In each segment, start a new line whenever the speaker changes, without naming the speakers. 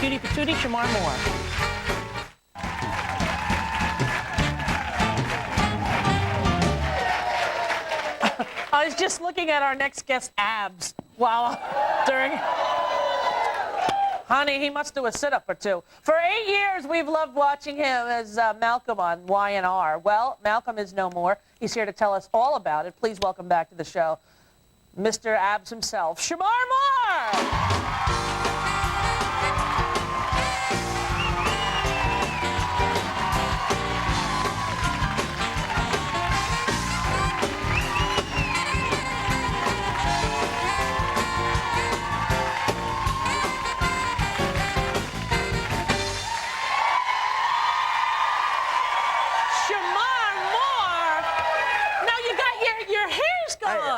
Cutie Patootie, Shemar Moore. I was just looking at our next guest, abs, while during... Honey, he must do a sit-up or two. For 8 years, we've loved watching him as Malcolm on Y&R. Well, Malcolm is no more. He's here to tell us all about it. Please welcome back to the show, Mr. Abs himself, Shemar Moore!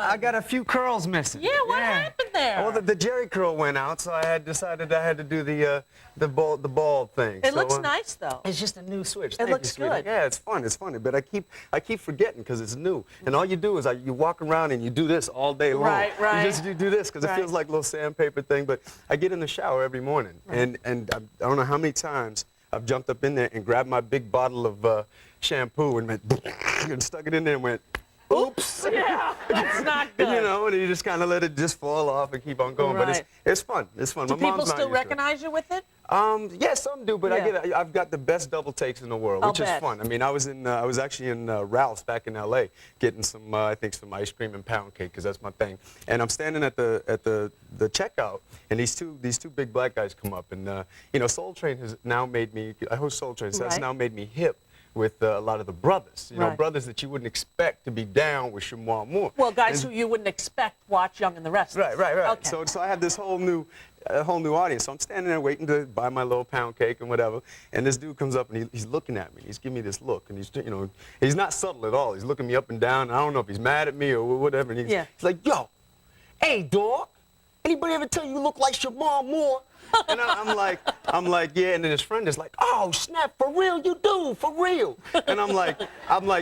I got a few curls missing.
Yeah, what happened there?
Well, the Jerry curl went out, so I had decided I had to do the bald thing.
It looks nice though.
It's just a new switch.
It looks good.
Yeah, it's fun. It's funny, but I keep forgetting because it's new. And all you do is you walk around and you do this all day long.
Right.
You do this because it feels like a little sandpaper thing. But I get in the shower every morning, and I don't know how many times I've jumped up in there and grabbed my big bottle of shampoo and went and stuck it in there and went. Oops!
Yeah, that's not good.
You know, and you just kind of let it just fall off and keep on going. But it's fun. It's fun.
Do people still recognize you with it?
Yeah, some do, but I've got the best double takes in the world, which is fun. I mean, I was actually in Ralph's back in L.A. getting some, I think, some ice cream and pound cake because that's my thing. And I'm standing at the checkout, and these two big black guys come up, and you know, Soul Train has now made me. I host Soul Train, so that's now made me hip with a lot of the brothers, you know, brothers that you wouldn't expect to be down with Shemar Moore.
Well, guys who you wouldn't expect watch Young and the Restless.
Right.
Okay.
So I have this whole new audience. So I'm standing there waiting to buy my little pound cake and whatever, and this dude comes up and he's looking at me. He's giving me this look, and he's not subtle at all. He's looking me up and down. I don't know if he's mad at me or whatever. And he's like, yo, hey, dog, anybody ever tell you look like Shemar Moore? And I'm like, yeah. And then his friend is like, oh, snap, for real, you do, for real. And I'm like,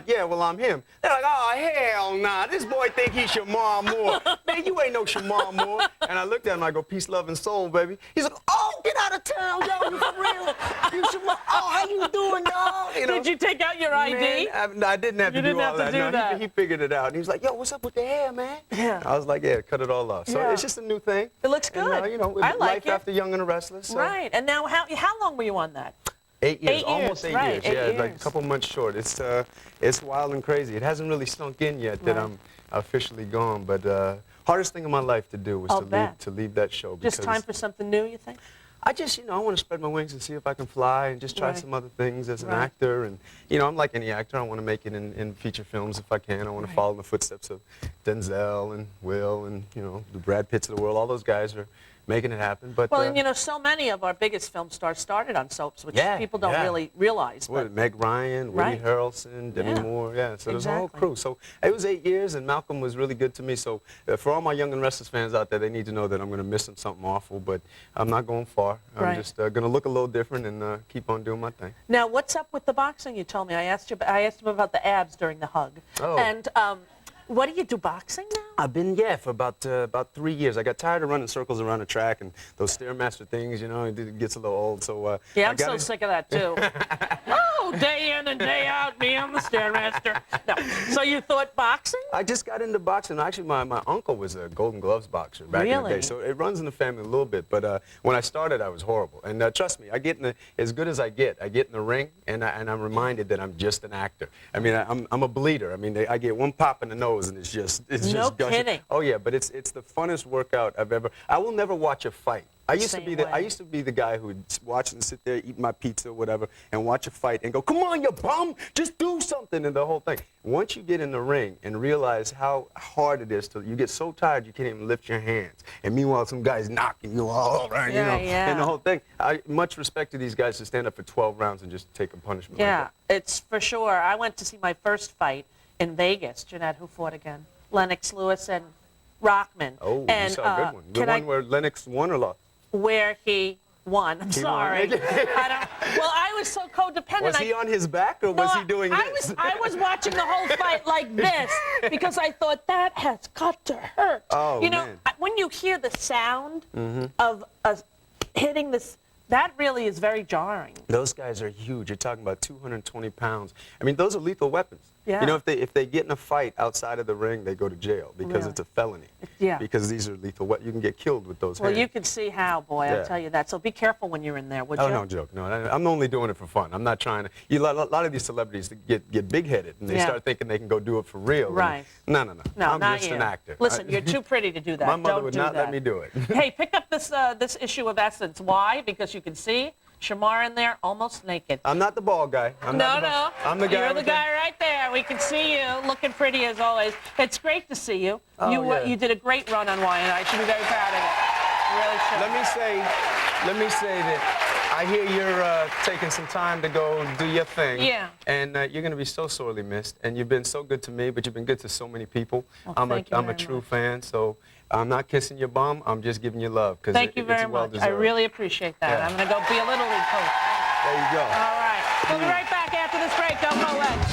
yeah, well, I'm him. They're like, oh, hell nah, this boy think he's Shemar Moore. Man, you ain't no Shemar Moore. And I looked at him, I go, peace, love, and soul, baby. He's like, oh, get out of town, yo, you for real. You Shemar, oh, how you doing, dog? You know,
did you take out your ID?
Man, I didn't have to do all that. He figured it out. And he was like, yo, what's up with the hair, man?
Yeah.
I was like, yeah, cut it all off. So it's just a new thing.
It looks good.
And, you know,
I like
life
it.
after Young and Restless. So.
Right. And now, how long were you on that?
8 years.
8 years.
Almost 8 years.
Right. 8 years.
Like a couple months short. It's wild and crazy. It hasn't really sunk in yet that I'm officially gone. But hardest thing in my life to do was to leave that show.
Just time for something new, you think?
I just, I want to spread my wings and see if I can fly and just try some other things as an actor. And, I'm like any actor. I want to make it in feature films if I can. I want to follow in the footsteps of Denzel and Will and, the Brad Pitts of the world. All those guys are making it happen. But
well, and so many of our biggest film stars started on soaps, which people don't really realize.
What, Meg Ryan, Woody Harrelson, Demi Moore, so there's a whole crew. So it was 8 years, and Malcolm was really good to me. So for all my Young and Restless fans out there, they need to know that I'm going to miss something awful, but I'm not going far. I'm just going to look a little different and keep on doing my thing.
Now, what's up with the boxing? You told me. I asked him about the abs during the hug.
Oh.
And what do you do, boxing now?
I've been, for about 3 years. I got tired of running circles around the track and those Stairmaster things, it gets a little old. So
yeah, I'm so sick of that, too. Oh, day in and day out, me on the Stairmaster. No. So you thought boxing?
I just got into boxing. Actually, my uncle was a Golden Gloves boxer back in the day. So it runs in the family a little bit. But when I started, I was horrible. And trust me, I get as good as I get in the ring, and I'm reminded that I'm just an actor. I mean, I'm a bleeder. I mean, I get one pop in the nose, and it's just gushing.
Kidding.
Oh yeah, but it's the funnest workout I've ever. I will never watch a fight. I used to be the guy who would watch and sit there, eat my pizza or whatever, and watch a fight and go, "Come on, you bum, just do something," and the whole thing. Once you get in the ring and realize how hard it is you get so tired you can't even lift your hands, and meanwhile some guy's knocking you all around, and the whole thing. I much respect to these guys to stand up for 12 rounds and just take a punishment.
Yeah, it's for sure. I went to see my first fight in Vegas. Jeanette, who fought again? Lennox Lewis and Rockman.
Oh,
and,
you saw a good one. The one where Lennox won or lost?
Where he won. I'm sorry. Well, I was so codependent.
Was he on his back or was he doing this?
I was watching the whole fight like this because I thought that has got to hurt.
Oh, man.
When you hear the sound of hitting That really is very jarring.
Those guys are huge. You're talking about 220 pounds. I mean, those are lethal weapons.
Yeah.
You know, if they get in a fight outside of the ring, they go to jail because
Really?
it's a felony.
Yeah.
Because these are lethal weapons. You can get killed with those
Well,
hands.
you can see how, boy, I'll
Yeah.
tell you that. So be careful when you're in there, would you?
Oh, no joke. No, I'm only doing it for fun. I'm not trying to. A lot of these celebrities get big-headed and they
Yeah.
start thinking they can go do it for real. and
Right.
No.
No,
I'm
not
just
you.
an actor.
Listen, you're too pretty to do that.
My mother
Don't
would
do
not
that.
let me do it.
Hey, pick up this issue of Essence. Why? Because you can see Shemar in there almost naked.
I'm not the bald guy. I'm
No,
not the
no.
bald- I'm the guy.
You're the
with the-
guy right there. We can see you looking pretty as always. It's great to see you.
Oh, yeah.
You did a great run on Y, and I should be very proud of it. Really should.
Let me say that I hear you're taking some time to go do your thing.
Yeah.
And you're going to be so sorely missed. And you've been so good to me, but you've been good to so many people.
Well,
I'm
thank you
a
very
true
much.
fan, so I'm not kissing your bum. I'm just giving you love.
Thank you
it's
very
well
much. I
deserved.
really appreciate that.
Yeah.
I'm going to go be a Little League coach.
There you go.
All right. We'll be right back after this break. Don't go away.